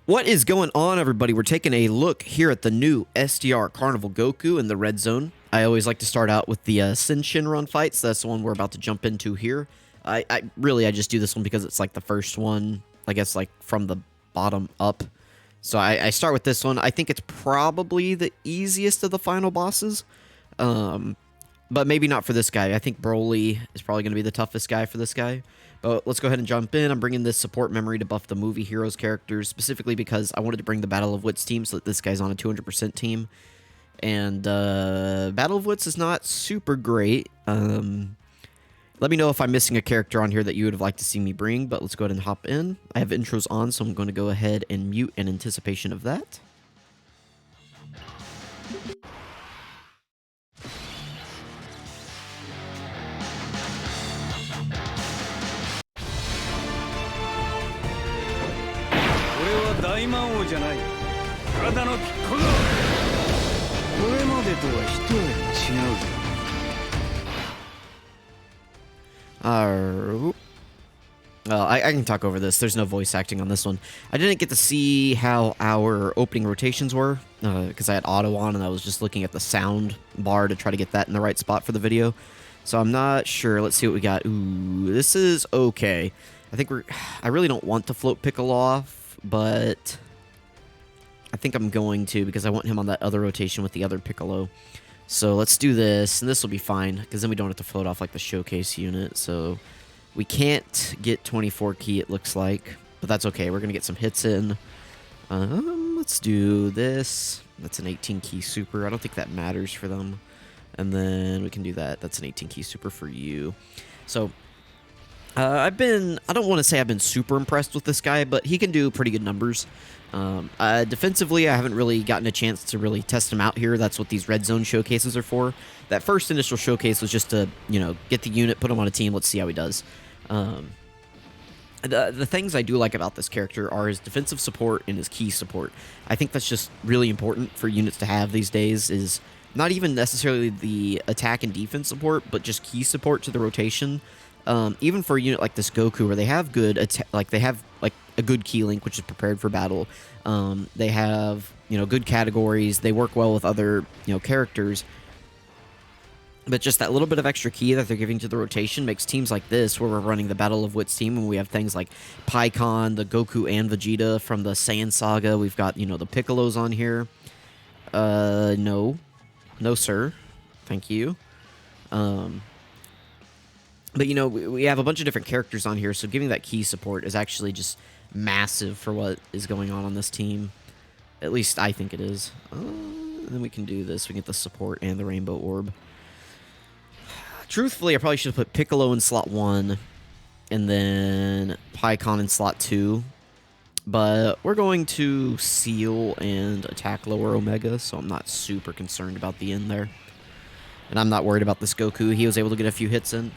What is going on, everybody? We're taking a look here at the new STR Carnival Goku in the red zone. I always like to start out with the SHENRON fights. That's the one we're about to jump into here. I just do this one because it's like the first one, I guess, like from the bottom up. So I start with this one. I think it's probably the easiest of the final bosses. But maybe not for this guy. I think Broly is probably going to be the toughest guy for this guy. But let's go ahead and jump in. I'm bringing this support memory to buff the movie heroes characters, specifically because I wanted to bring the Battle of Wits team so that this guy's on a 200% team. And Battle of Wits is not super great. Let me know if I'm missing a character on here that you would have liked to see me bring, but let's go ahead and hop in. I have intros on, so I'm going to go ahead and mute in anticipation of that. Well, I can talk over this. There's no voice acting on this one. I didn't get to see how our opening rotations were, because I had auto on and I was just looking at the sound bar to try to get that in the right spot for the video. So I'm not sure. Let's see what we got. Ooh, this is okay. I really don't want to float Piccolo off, but I think I'm going to because I want him on that other rotation with the other Piccolo. So let's do this, and this will be fine, because then we don't have to float off like the showcase unit. So we can't get 24 key, it looks like, but that's okay. We're going to get some hits in. Let's do this. That's an 18 key super. I don't think that matters for them. And then we can do that. That's an 18 key super for you. So I don't want to say I've been super impressed with this guy, but he can do pretty good numbers. Defensively, I haven't really gotten a chance to really test him out here. That's what these red zone showcases are for. That first initial showcase was just to, get the unit, put him on a team. Let's see how he does. The things I do like about this character are his defensive support and his key support. I think that's just really important for units to have these days, is not even necessarily the attack and defense support, but just key support to the rotation. Even for a unit like this Goku, where they have good a good key link, which is prepared for battle. They have, good categories. They work well with other, characters. But just that little bit of extra key that they're giving to the rotation makes teams like this, where we're running the Battle of Wits team, and we have things like Pikkon, the Goku and Vegeta from the Saiyan Saga. We've got, the Piccolos on here. No, sir. Thank you. But, we have a bunch of different characters on here, so giving that key support is actually just massive for what is going on this team. At least I think it is. And then we can do this. We get the support and the Rainbow Orb. Truthfully, I probably should have put Piccolo in slot 1 and then Pikkon in slot 2. But we're going to seal and attack lower Omega, so I'm not super concerned about the end there. And I'm not worried about this Goku. He was able to get a few hits in.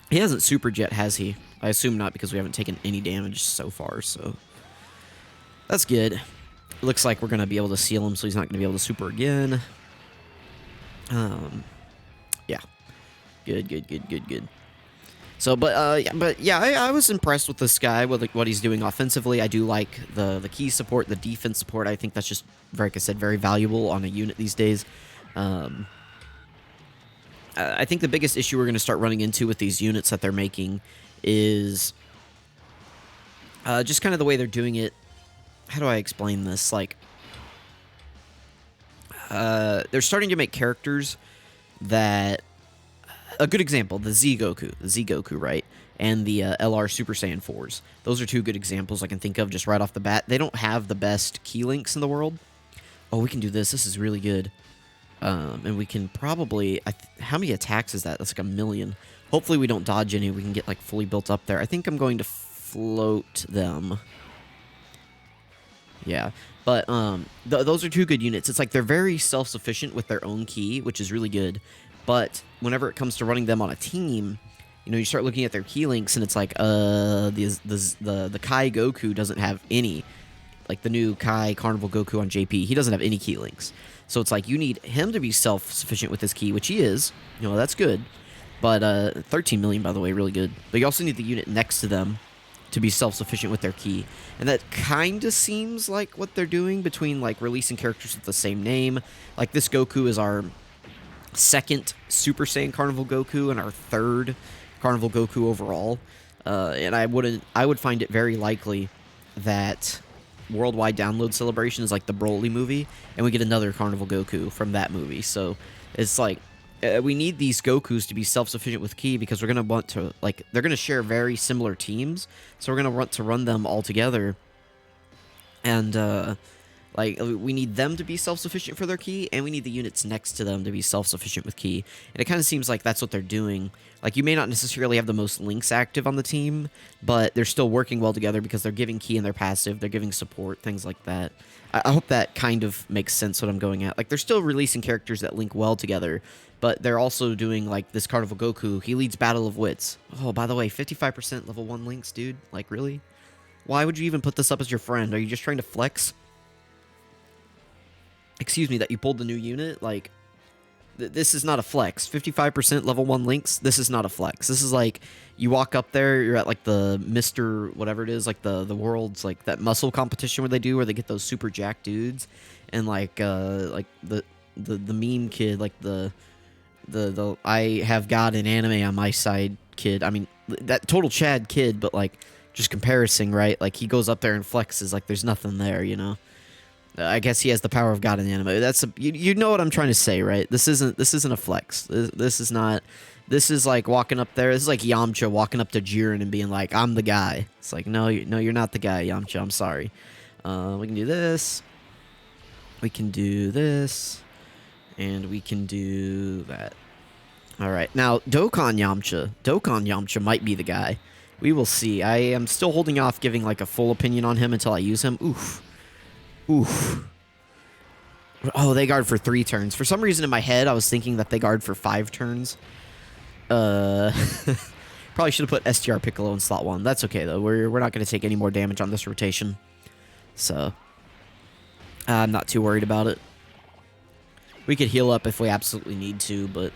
He hasn't supered yet, has he? I assume not, because we haven't taken any damage so far, so that's good. It looks like we're going to be able to seal him, so he's not going to be able to super again. Yeah. Good. So, I was impressed with this guy, with what he's doing offensively. I do like the key support, the defense support. I think that's just, like I said, very valuable on a unit these days. I think the biggest issue we're going to start running into with these units that they're making is just kind of the way they're doing it. How do I explain this? Like, they're starting to make characters that... A good example, the Z Goku, right? And the LR Super Saiyan 4s. Those are two good examples I can think of just right off the bat. They don't have the best key links in the world. Oh, we can do this. This is really good. And we can probably... how many attacks is that? That's like 1,000,000. Hopefully we don't dodge any. We can get like fully built up there. I think I'm going to float them. Yeah. But those are two good units. It's like they're very self-sufficient with their own key, which is really good. But whenever it comes to running them on a team, you start looking at their key links, and it's like the Kai Goku doesn't have any. Like the new Kai Carnival Goku on JP, he doesn't have any key links. So it's like you need him to be self-sufficient with his key, which he is. That's good. But 13 million, by the way, really good. But you also need the unit next to them to be self-sufficient with their ki. And that kind of seems like what they're doing between, like, releasing characters with the same name. Like, this Goku is our second Super Saiyan Carnival Goku and our third Carnival Goku overall. And I would find it very likely that Worldwide Download Celebration is like the Broly movie, and we get another Carnival Goku from that movie. So it's like, we need these Gokus to be self-sufficient with ki, because we're going to want to, like, they're going to share very similar teams, so we're going to want to run them all together. And, like, we need them to be self-sufficient for their ki, and we need the units next to them to be self-sufficient with ki. And it kind of seems like that's what they're doing. Like, you may not necessarily have the most links active on the team, but they're still working well together because they're giving ki in their passive, they're giving support, things like that. I hope that kind of makes sense what I'm going at. Like, they're still releasing characters that link well together, but they're also doing, like, this Carnival Goku. He leads Battle of Wits. Oh, by the way, 55% level 1 links, dude. Like, really? Why would you even put this up as your friend? Are you just trying to flex? Excuse me, that you pulled the new unit? Like, this is not a flex. 55% level 1 links, this is not a flex. This is like, you walk up there, you're at, like, the Mr. whatever it is, like, the world's, like, that muscle competition where they do, where they get those super jacked dudes, and, like the meme kid, like, the I have God in anime on my side kid. I mean, that total Chad kid, but, like, just comparison, right? Like, he goes up there and flexes like there's nothing there, you know? I guess he has the power of God in anime. That's you know what I'm trying to say, right? This isn't a flex. This is not. This is like walking up there. This is like Yamcha walking up to Jiren and being like, "I'm the guy." It's like, no, you're not the guy, Yamcha. I'm sorry. We can do this. We can do this, and we can do that. All right, now Dokkan Yamcha might be the guy. We will see. I am still holding off giving like a full opinion on him until I use him. Oof. Oh, they guard for 3 turns. For some reason in my head, I was thinking that they guard for 5 turns. Probably should have put STR Piccolo in slot 1. That's okay, though. We're not going to take any more damage on this rotation. So, I'm not too worried about it. We could heal up if we absolutely need to, but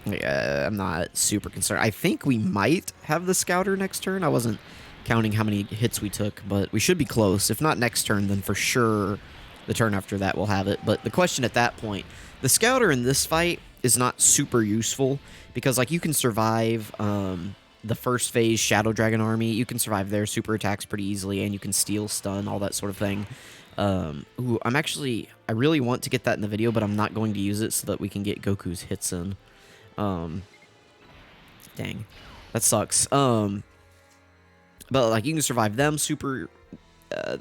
yeah, I'm not super concerned. I think we might have the Scouter next turn. I wasn't counting how many hits we took, but we should be close. If not next turn, then for sure the turn after that we'll have it. But the question at that point, the Scouter in this fight is not super useful, because like you can survive the first phase Shadow Dragon army, you can survive their super attacks pretty easily, and you can steal, stun, all that sort of thing. Ooh, I really want to get that in the video, but I'm not going to use it so that we can get Goku's hits in. Dang, that sucks. But, like, you can survive them, the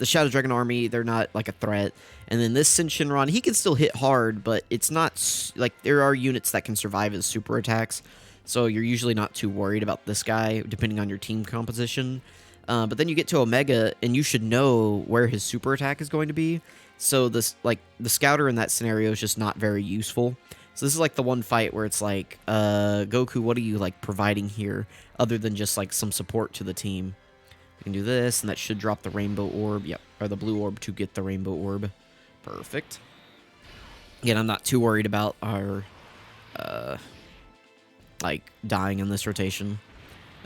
Shadow Dragon army, they're not, like, a threat. And then this SHENRON, he can still hit hard, but it's not, like, there are units that can survive his super attacks. So you're usually not too worried about this guy, depending on your team composition. But then you get to Omega, and you should know where his super attack is going to be. So, this, like, the Scouter in that scenario is just not very useful. So this is like the one fight where it's like, Goku, what are you, like, providing here, other than just, like, some support to the team? We can do this, and that should drop the rainbow orb. Yep, or the blue orb to get the rainbow orb. Perfect. Again, I'm not too worried about our, like, dying in this rotation.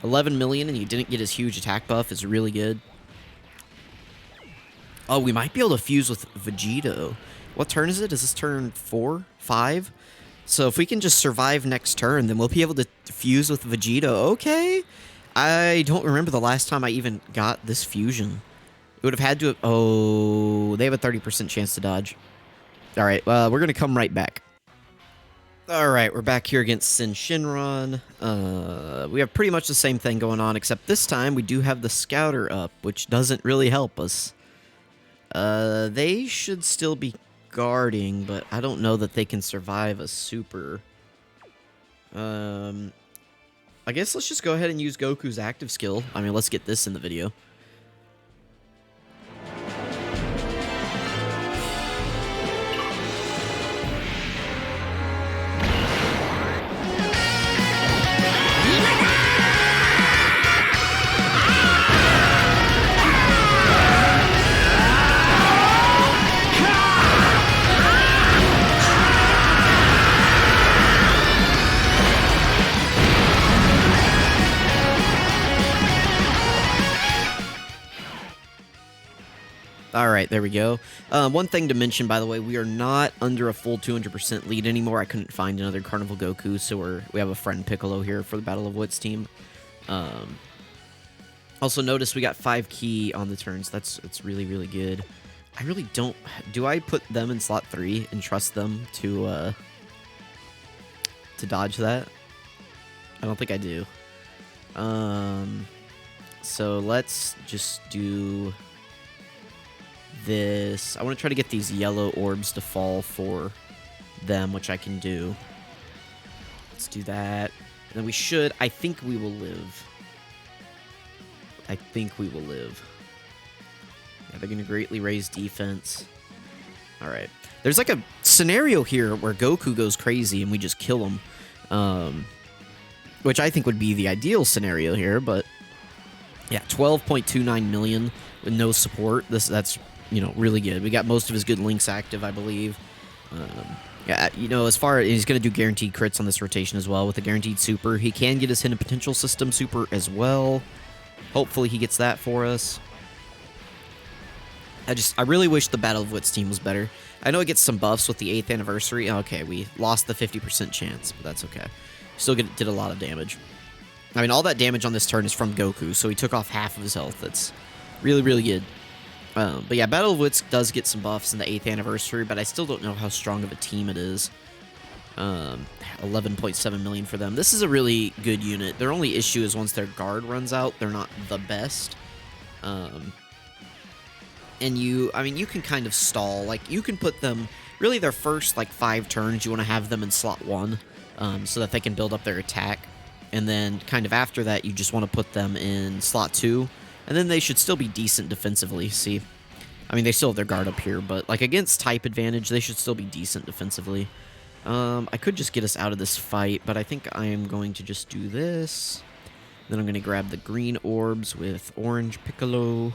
11 million, and you didn't get his huge attack buff is really good. Oh, we might be able to fuse with Vegito. What turn is it? Is this turn 4? 5? So if we can just survive next turn, then we'll be able to fuse with Vegito. Okay. I don't remember the last time I even got this fusion. It would have had to have... Oh, they have a 30% chance to dodge. All right, we're going to come right back. All right, we're back here against SHENRON. We have pretty much the same thing going on, except this time we do have the Scouter up, which doesn't really help us. They should still be guarding, but I don't know that they can survive a super. I guess let's just go ahead and use Goku's active skill. I mean, let's get this in the video. All right, there we go. One thing to mention, by the way, we are not under a full 200% lead anymore. I couldn't find another Carnival Goku, so we have a friend Piccolo here for the Battle of Wits team. Also, notice we got 5 key on the turns. That's really, really good. I really don't... Do I put them in slot 3 and trust them to dodge that? I don't think I do. So let's just do this. I want to try to get these yellow orbs to fall for them, which I can do. Let's do that. And then we should... I think we will live. I think we will live. Yeah, they're going to greatly raise defense. All right. There's like a scenario here where Goku goes crazy and we just kill him. Which I think would be the ideal scenario here, but yeah, 12.29 million with no support. That's, you know, really good. We got most of his good links active, I believe. Yeah, you know, as far as he's going to do guaranteed crits on this rotation as well with the guaranteed super. He can get his hidden potential system super as well. Hopefully he gets that for us. I really wish the Battle of Wits team was better. I know it gets some buffs with the 8th anniversary. Okay, we lost the 50% chance, but that's okay. Still did a lot of damage. I mean, all that damage on this turn is from Goku, so he took off half of his health. That's really, really good. But yeah, Battle of Wits does get some buffs in the 8th anniversary, but I still don't know how strong of a team it is. 11.7 million for them. This is a really good unit. Their only issue is once their guard runs out, they're not the best. And I mean, you can kind of stall. Like, you can put them, really their first, like, 5 turns, you want to have them in slot 1, so that they can build up their attack. And then, kind of after that, you just want to put them in slot 2, and then they should still be decent defensively, see? I mean, they still have their guard up here, but, like, against type advantage, they should still be decent defensively. I could just get us out of this fight, but I think I am going to just do this. Then I'm going to grab the green orbs with orange Piccolo.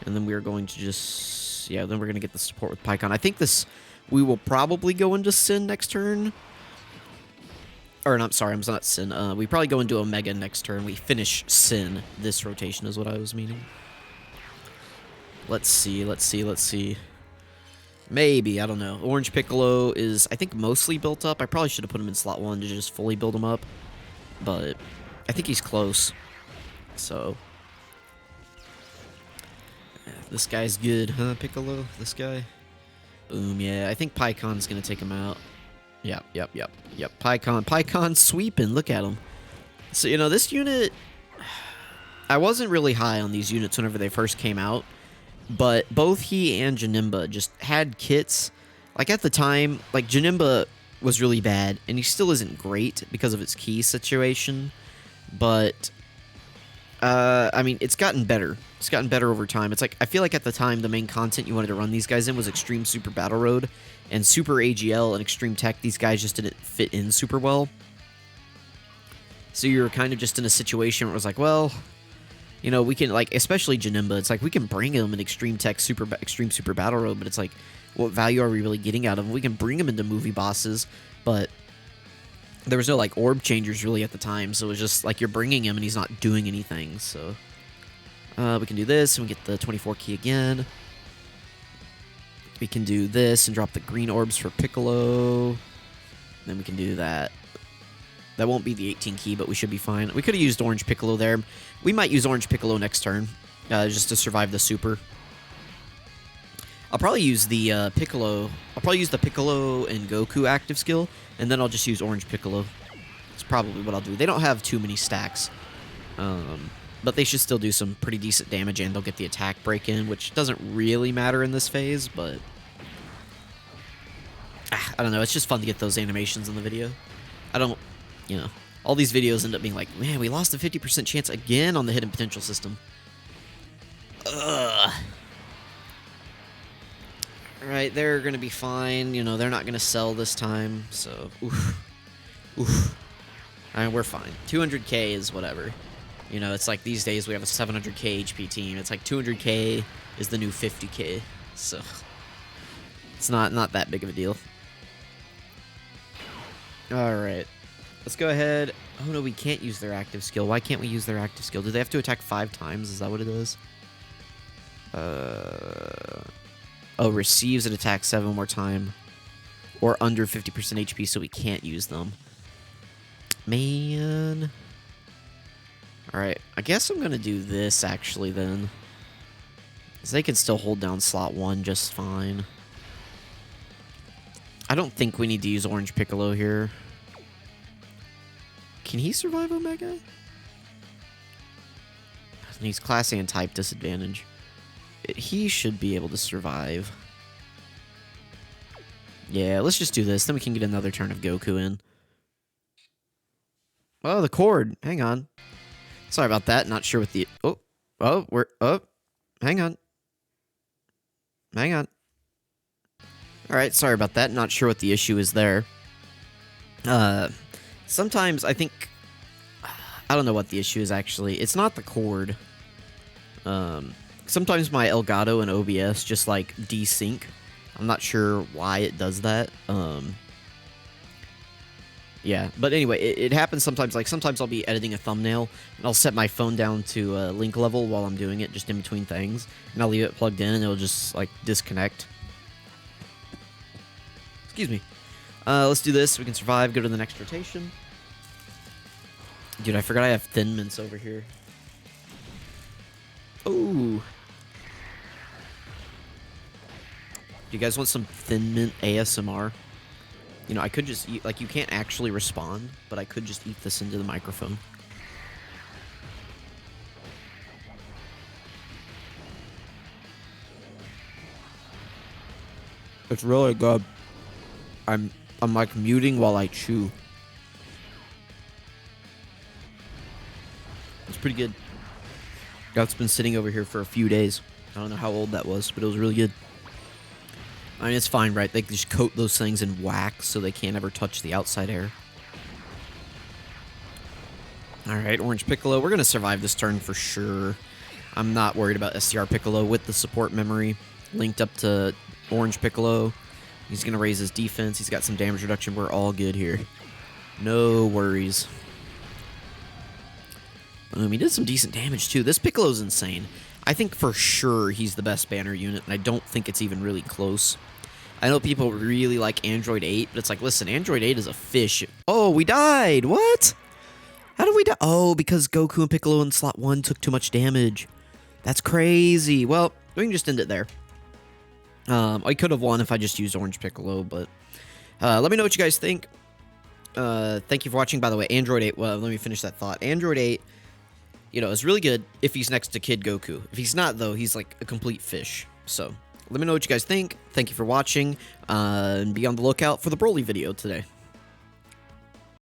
And then we are going to just... Yeah, then we're going to get the support with Pikkon. I think we will probably go into Sin next turn. Or, not, sorry, I'm not Sin. We probably go into Omega next turn. We finish Sin this rotation is what I was meaning. Let's see. Maybe, I don't know. Orange Piccolo is, I think, mostly built up. I probably should have put him in slot 1 to just fully build him up. But I think he's close. So... This guy's good, huh, Piccolo? This guy? Boom, yeah. I think Pikkon's gonna take him out. Yep. Pikkon sweeping. Look at him. So, you know, this unit... I wasn't really high on these units whenever they first came out. But both he and Janemba just had kits. Like, at the time, like, Janemba was really bad. And he still isn't great because of its key situation. But... I mean, it's gotten better. It's gotten better over time. It's like, I feel like at the time, the main content you wanted to run these guys in was Extreme Super Battle Road. And Super AGL and Extreme Tech, these guys just didn't fit in super well. So you were kind of just in a situation where it was like, well, you know, we can, like, especially Janemba, it's like, we can bring him in Extreme Tech, Extreme Super Battle Road, but it's like, what value are we really getting out of him? We can bring him into movie bosses, but... There was no, like, orb changers really at the time, so it was just, like, you're bringing him and he's not doing anything, so... we can do this, and we get the 24 key again. We can do this and drop the green orbs for Piccolo. Then we can do that. That won't be the 18 key, but we should be fine. We could have used orange Piccolo there. We might use orange Piccolo next turn, just to survive the super. I'll probably use the Piccolo. I'll probably use the Piccolo and Goku active skill, and then I'll just use orange Piccolo. That's probably what I'll do. They don't have too many stacks, but they should still do some pretty decent damage, and they'll get the attack break in, which doesn't really matter in this phase, but I don't know. It's just fun to get those animations in the video. I don't, you know, all these videos end up being like, man, we lost a 50% chance again on the hidden potential system. Ugh. Alright, they're going to be fine. You know, they're not going to sell this time, so, oof. Alright, we're fine. 200k is whatever. You know, it's like these days we have a 700k HP team. It's like 200k is the new 50k, so it's not that big of a deal. Alright, let's go ahead. Oh no, we can't use their active skill. Why can't we use their active skill? Do they have to attack 5 times? Is that what it is? Oh, receives an attack 7 more time. Or under 50% HP, so we can't use them. Man. Alright, I guess I'm gonna do this, actually, then. Because they can still hold down slot 1 just fine. I don't think we need to use Orange Piccolo here. Can he survive Omega? He's Class A and type disadvantage. He should be able to survive. Yeah, let's just do this. Then we can get another turn of Goku in. Oh, the cord. Hang on. Sorry about that. Not sure what the... hang on. Hang on. Alright, sorry about that. Not sure what the issue is there. Sometimes I think... I don't know what the issue is, actually. It's not the cord. Sometimes my Elgato and OBS just, like, desync. I'm not sure why it does that. Yeah, but anyway, it happens sometimes. Like, sometimes I'll be editing a thumbnail, and I'll set my phone down to link level while I'm doing it, just in between things. And I'll leave it plugged in, and it'll just, like, disconnect. Excuse me. Let's do this. We can survive. Go to the next rotation. Dude, I forgot I have Thin Mints over here. Ooh. Do you guys want some Thin Mint ASMR? You know, I could just eat, like, you can't actually respond, but I could just eat this into the microphone. It's really good. I'm like muting while I chew. It's pretty good. That's been sitting over here for a few days. I don't know how old that was, but it was really good. I mean, it's fine, right? They just coat those things in wax so they can't ever touch the outside air. Alright, Orange Piccolo. We're going to survive this turn for sure. I'm not worried about STR Piccolo with the support memory linked up to Orange Piccolo. He's going to raise his defense. He's got some damage reduction. We're all good here. No worries. He did some decent damage, too. This Piccolo's insane. I think for sure he's the best banner unit, and I don't think it's even really close. I know people really like Android 8, but it's like, listen, Android 8 is a fish. Oh, we died! What? How did we die? Oh, because Goku and Piccolo in slot 1 took too much damage. That's crazy. Well, we can just end it there. I could have won if I just used Orange Piccolo, but let me know what you guys think. Thank you for watching, by the way. Android 8, well, let me finish that thought. Android 8, you know, is really good if he's next to Kid Goku. If he's not, though, he's like a complete fish. So, let me know what you guys think. Thank you for watching, and be on the lookout for the Broly video today.